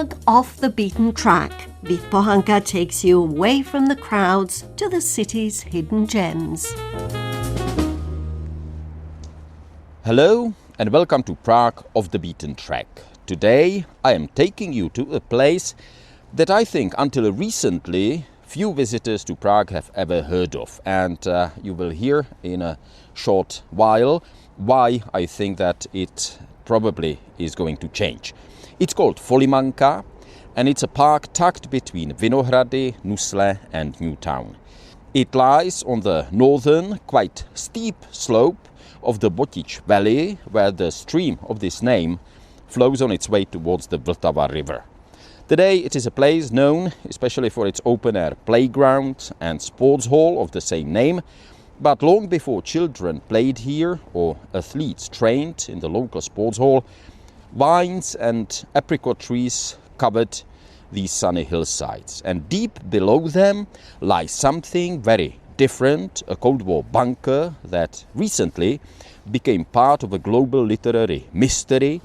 Prague off the beaten track, Vinohrady takes you away from the crowds to the city's hidden gems. Hello and welcome to Prague off the beaten track. Today I am taking you to a place that I think until recently few visitors to Prague have ever heard of, and you will hear in a short while why I think that it probably is going to change. It's called Folimanka, and it's a park tucked between Vinohrady, Nusle and Newtown. It lies on the northern, quite steep slope of the Botič Valley, where the stream of this name flows on its way towards the Vltava River. Today it is a place known especially for its open-air playground and sports hall of the same name, but long before children played here or athletes trained in the local sports hall, vines and apricot trees covered these sunny hillsides, and deep below them lies something very different, a Cold War bunker that recently became part of a global literary mystery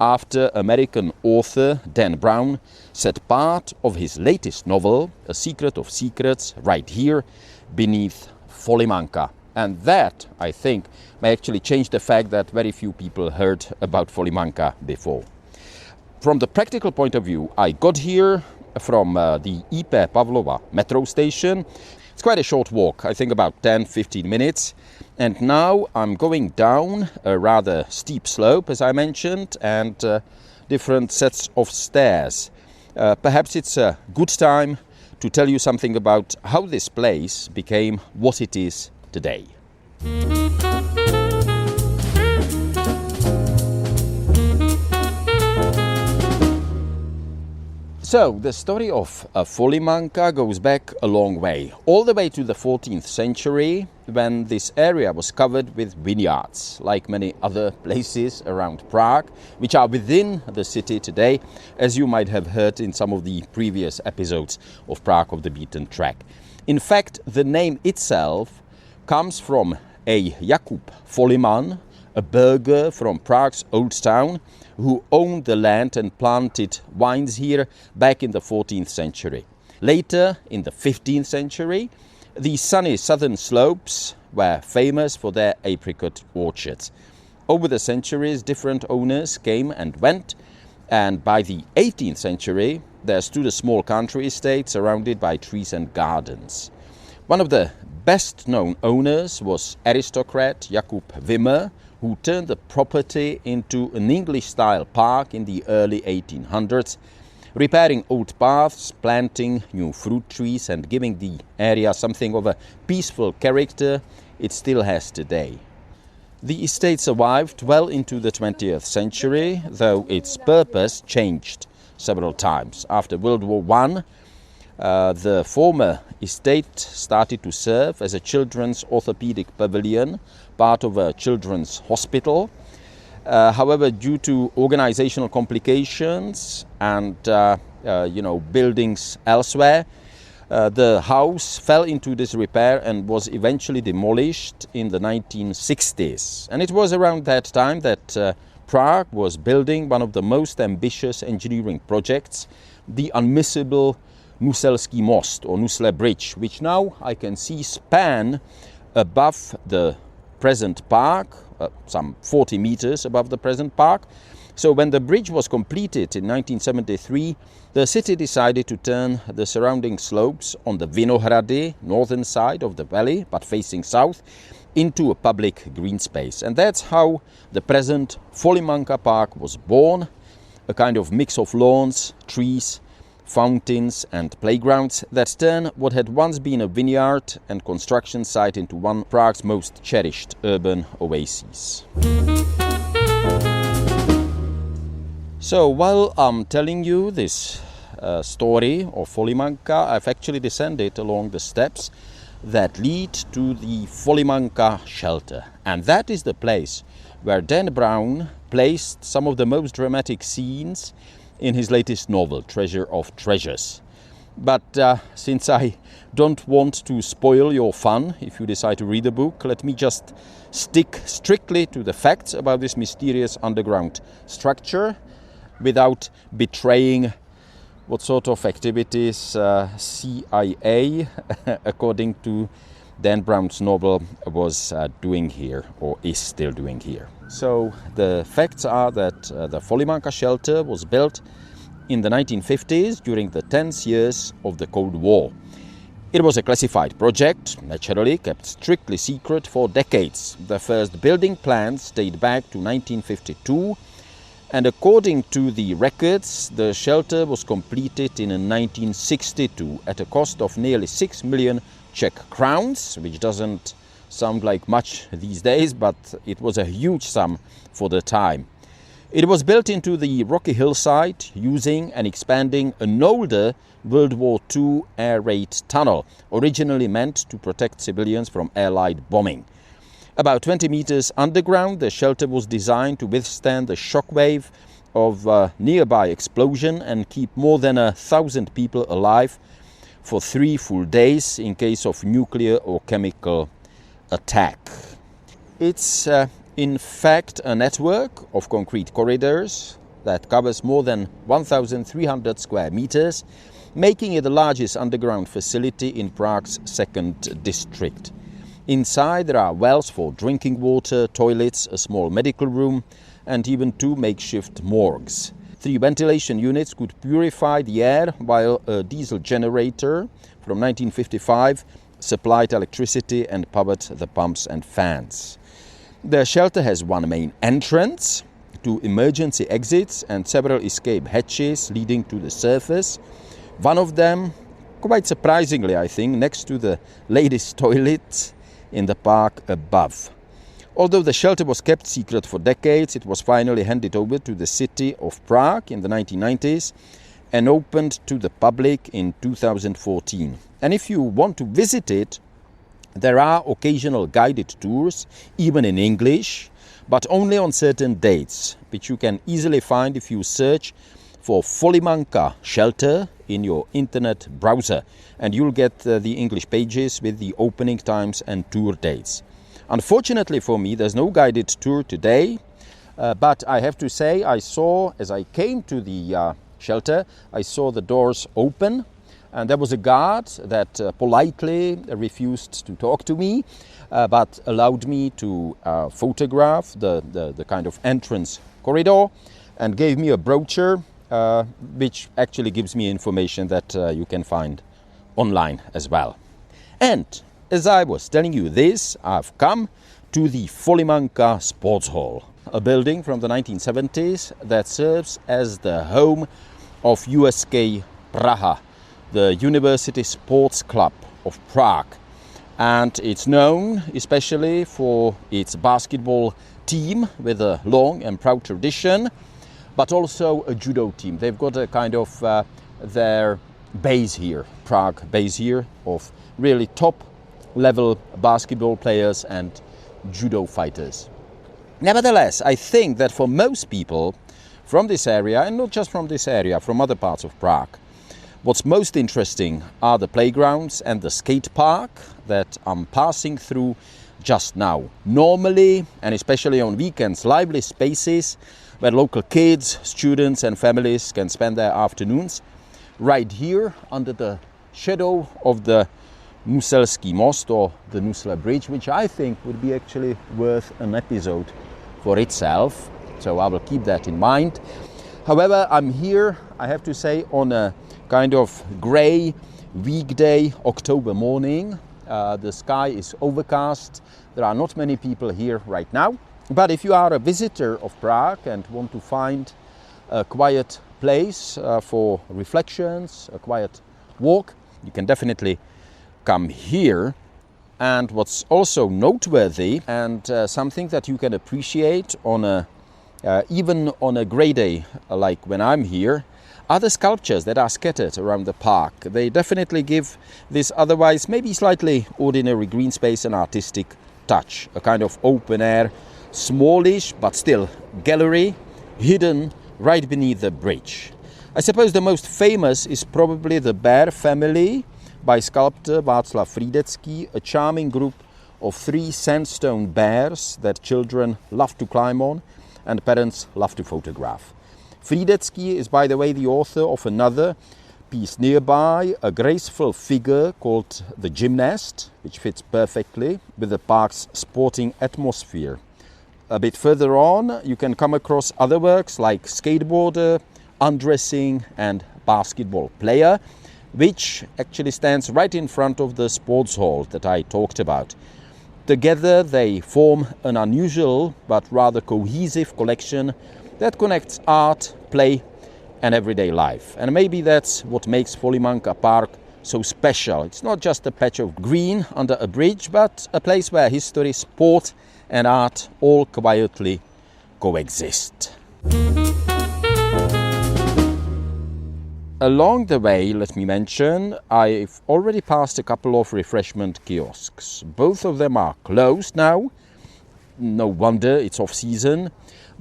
after American author Dan Brown set part of his latest novel, A Secret of Secrets, right here beneath Folimanka. And that, I think, may actually change the fact that very few people heard about Folimanka before. From the practical point of view, I got here from the IP Pavlova metro station. It's quite a short walk, I think about 10-15 minutes. And now I'm going down a rather steep slope, as I mentioned, and different sets of stairs. Perhaps it's a good time to tell you something about how this place became what it is today. So, the story of Folimanka goes back a long way, all the way to the 14th century, when this area was covered with vineyards, like many other places around Prague, which are within the city today, as you might have heard in some of the previous episodes of Prague of the Beaten Track. In fact, the name itself comes from a Jakub Foliman, a burgher from Prague's old town, who owned the land and planted vines here back in the 14th century. Later, in the 15th century, the sunny southern slopes were famous for their apricot orchards. Over the centuries, different owners came and went, and by the 18th century, there stood a small country estate surrounded by trees and gardens. One of the best-known owners was aristocrat Jakub Wimmer, who turned the property into an English-style park in the early 1800s, repairing old paths, planting new fruit trees and giving the area something of a peaceful character it still has today. The estate survived well into the 20th century, though its purpose changed several times. After World War I, the former estate started to serve as a children's orthopedic pavilion, part of a children's hospital. However, due to organizational complications and buildings elsewhere, the house fell into disrepair and was eventually demolished in the 1960s. And it was around that time that Prague was building one of the most ambitious engineering projects, the unmissable Nuselský most or Nusle Bridge, which now I can see span above the present park, some 40 meters above the present park. So when the bridge was completed in 1973, the city decided to turn the surrounding slopes on the Vinohrady, northern side of the valley, but facing south, into a public green space. And that's how the present Folimanka Park was born, a kind of mix of lawns, trees, fountains and playgrounds that turn what had once been a vineyard and construction site into one of Prague's most cherished urban oases. So while I'm telling you this story of Folimanka, I've actually descended along the steps that lead to the Folimanka shelter. And that is the place where Dan Brown placed some of the most dramatic scenes in his latest novel, Treasure of Treasures. But since I don't want to spoil your fun if you decide to read the book, let me just stick strictly to the facts about this mysterious underground structure without betraying what sort of activities CIA, according to Dan Brown's novel, was doing here, or is still doing here. So the facts are that the Folimanka shelter was built in the 1950s during the tense years of the Cold War. It was a classified project, naturally kept strictly secret for decades. The first building plans date back to 1952, and according to the records, the shelter was completed in 1962 at a cost of nearly 6 million Czech crowns, which doesn't sound like much these days, but it was a huge sum for the time. It was built into the rocky hillside using and expanding an older World War II air raid tunnel, originally meant to protect civilians from Allied bombing. About 20 meters underground, the shelter was designed to withstand the shockwave of a nearby explosion and keep more than 1,000 people alive for 3 full days in case of nuclear or chemical attack. It's in fact a network of concrete corridors that covers more than 1,300 square meters, making it the largest underground facility in Prague's second district. Inside there are wells for drinking water, toilets, a small medical room, and even 2 makeshift morgues. 3 ventilation units could purify the air, while a diesel generator from 1955 supplied electricity and powered the pumps and fans. The shelter has 1 main entrance, 2 emergency exits and several escape hatches leading to the surface. One of them, quite surprisingly I think, next to the ladies' toilet in the park above. Although the shelter was kept secret for decades, it was finally handed over to the city of Prague in the 1990s and opened to the public in 2014. And if you want to visit it, there are occasional guided tours, even in English, but only on certain dates, which you can easily find if you search for Folimanka shelter in your internet browser, and you'll get the English pages with the opening times and tour dates. Unfortunately for me, there's no guided tour today, but I have to say I saw, as I came to the shelter, I saw the doors open, and there was a guard that politely refused to talk to me, but allowed me to photograph the kind of entrance corridor and gave me a brochure, which actually gives me information that you can find online as well. And as I was telling you this, I've come to the Folimanka Sports Hall, a building from the 1970s that serves as the home of USK Praha, the University Sports Club of Prague. And it's known especially for its basketball team with a long and proud tradition, but also a judo team. They've got a kind of their base here, Prague base here, of really top level basketball players and judo fighters. Nevertheless, I think that for most people from this area, and not just from this area, from other parts of Prague, what's most interesting are the playgrounds and the skate park that I'm passing through just now. Normally, and especially on weekends, lively spaces where local kids, students and families can spend their afternoons right here under the shadow of the Nuselský most, or the Nusle bridge, which I think would be actually worth an episode for itself. So I will keep that in mind. However, I'm here, I have to say, on a kind of grey weekday October morning. The sky is overcast. There are not many people here right now. But if you are a visitor of Prague and want to find a quiet place for reflections, a quiet walk, you can definitely come here. And what's also noteworthy, and something that you can appreciate on a even on a grey day like when I'm here, are the sculptures that are scattered around the park. They definitely give this otherwise maybe slightly ordinary green space an artistic touch, a kind of open air, smallish but still gallery hidden right beneath the bridge. I suppose the most famous is probably the Bear Family by sculptor Václav Frýdecký, a charming group of 3 sandstone bears that children love to climb on and parents love to photograph. Frýdecký is, by the way, the author of another piece nearby, a graceful figure called the gymnast, which fits perfectly with the park's sporting atmosphere. A bit further on, you can come across other works like skateboarder, undressing and basketball player, which actually stands right in front of the sports hall that I talked about. Together they form an unusual but rather cohesive collection that connects art, play and everyday life. And maybe that's what makes Folimanka Park so special. It's not just a patch of green under a bridge, but a place where history, sport and art all quietly coexist. Along the way, let me mention, I've already passed a couple of refreshment kiosks. Both of them are closed now. No wonder, it's off season.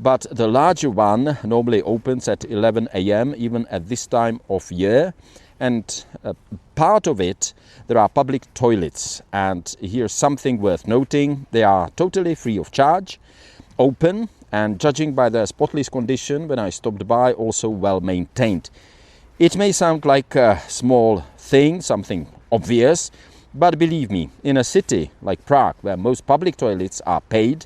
But the larger one normally opens at 11 a.m. even at this time of year. And part of it, there are public toilets. And here's something worth noting. They are totally free of charge, open, and judging by their spotless condition when I stopped by, also well maintained. It may sound like a small thing, something obvious, but believe me, in a city like Prague, where most public toilets are paid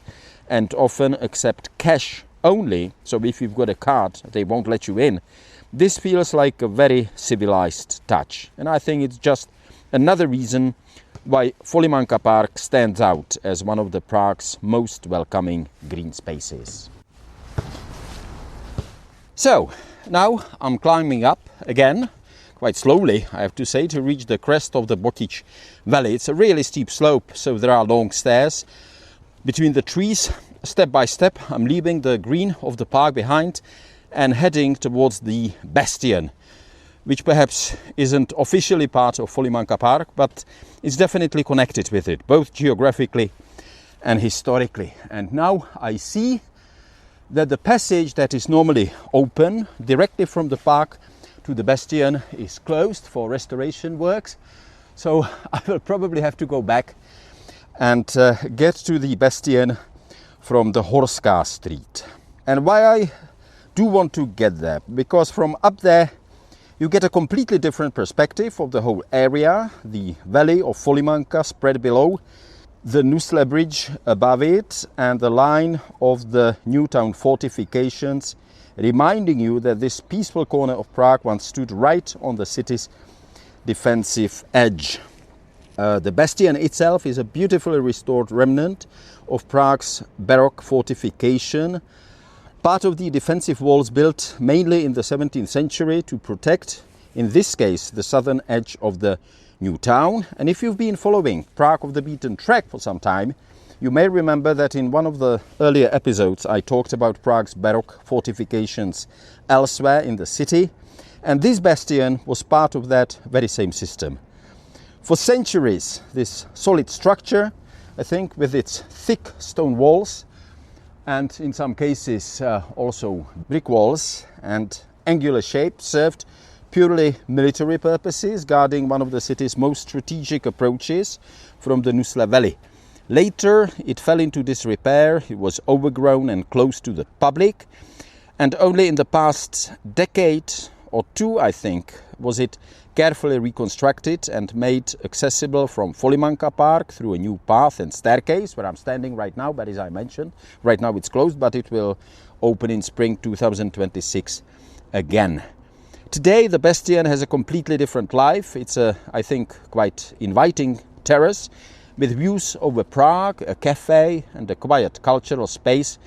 and often accept cash only, so if you've got a card, they won't let you in, this feels like a very civilized touch. And I think it's just another reason why Folimanka Park stands out as one of the Prague's most welcoming green spaces. So, now I'm climbing up again, quite slowly I have to say, to reach the crest of the Botič Valley. It's a really steep slope, so there are long stairs between the trees. Step by step I'm leaving the green of the park behind and heading towards the bastion, which perhaps isn't officially part of Folimanka Park, but is definitely connected with it, both geographically and historically. And now I see that the passage that is normally open directly from the park to the bastion is closed for restoration works. So I will probably have to go back and get to the bastion from the Horská Street. And why I do want to get there, because from up there you get a completely different perspective of the whole area, the valley of Folimanka spread below, the Nusle bridge above it, and the line of the new town fortifications, reminding you that this peaceful corner of Prague once stood right on the city's defensive edge. The bastion itself is a beautifully restored remnant of Prague's Baroque fortification, part of the defensive walls built mainly in the 17th century to protect, in this case, the southern edge of the new town. And if you've been following Prague off the beaten track for some time, you may remember that in one of the earlier episodes I talked about Prague's Baroque fortifications elsewhere in the city, and this bastion was part of that very same system. For centuries, this solid structure, I think with its thick stone walls and in some cases also brick walls and angular shape, served purely military purposes, guarding one of the city's most strategic approaches from the Nusle Valley. Later it fell into disrepair, it was overgrown and closed to the public, and only in the past decade or two, I think, was it carefully reconstructed and made accessible from Folimanka Park through a new path and staircase where I'm standing right now. But as I mentioned, right now it's closed, but it will open in spring 2026 again. Today the bastion has a completely different life. It's a, I think, quite inviting terrace with views over Prague, a cafe and a quiet cultural space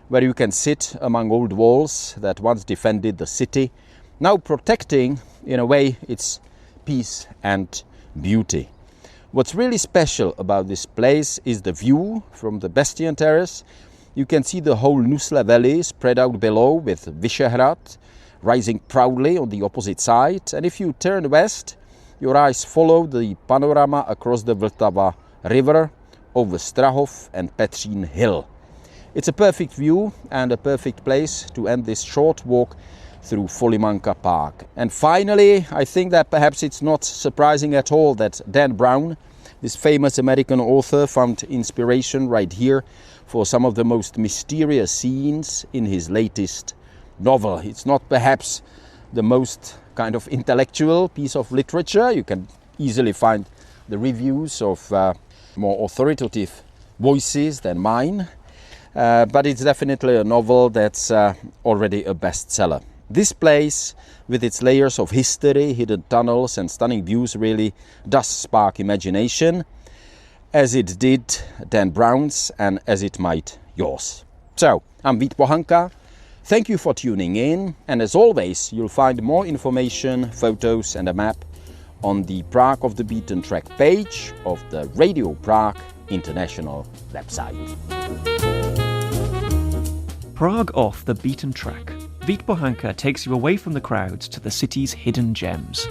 where you can sit among old walls that once defended the city, now protecting, in a way, its peace and beauty. What's really special about this place is the view from the bastion terrace. You can see the whole Nusle Valley spread out below, with Vyšehrad rising proudly on the opposite side. And if you turn west, your eyes follow the panorama across the Vltava river, over Strahov and Petřín Hill. It's a perfect view and a perfect place to end this short walk through Folimanka Park. And finally, I think that perhaps it's not surprising at all that Dan Brown, this famous American author, found inspiration right here for some of the most mysterious scenes in his latest novel. It's not perhaps the most kind of intellectual piece of literature. You can easily find the reviews of more authoritative voices than mine. But it's definitely a novel that's already a bestseller. This place, with its layers of history, hidden tunnels and stunning views, really does spark imagination, as it did Dan Brown's and as it might yours. So, I'm Vinohrady. Thank you for tuning in, and as always, you'll find more information, photos and a map on the Prague Off the Beaten Track page of the Radio Prague International website. Prague Off the Beaten Track. Vinohrady takes you away from the crowds to the city's hidden gems.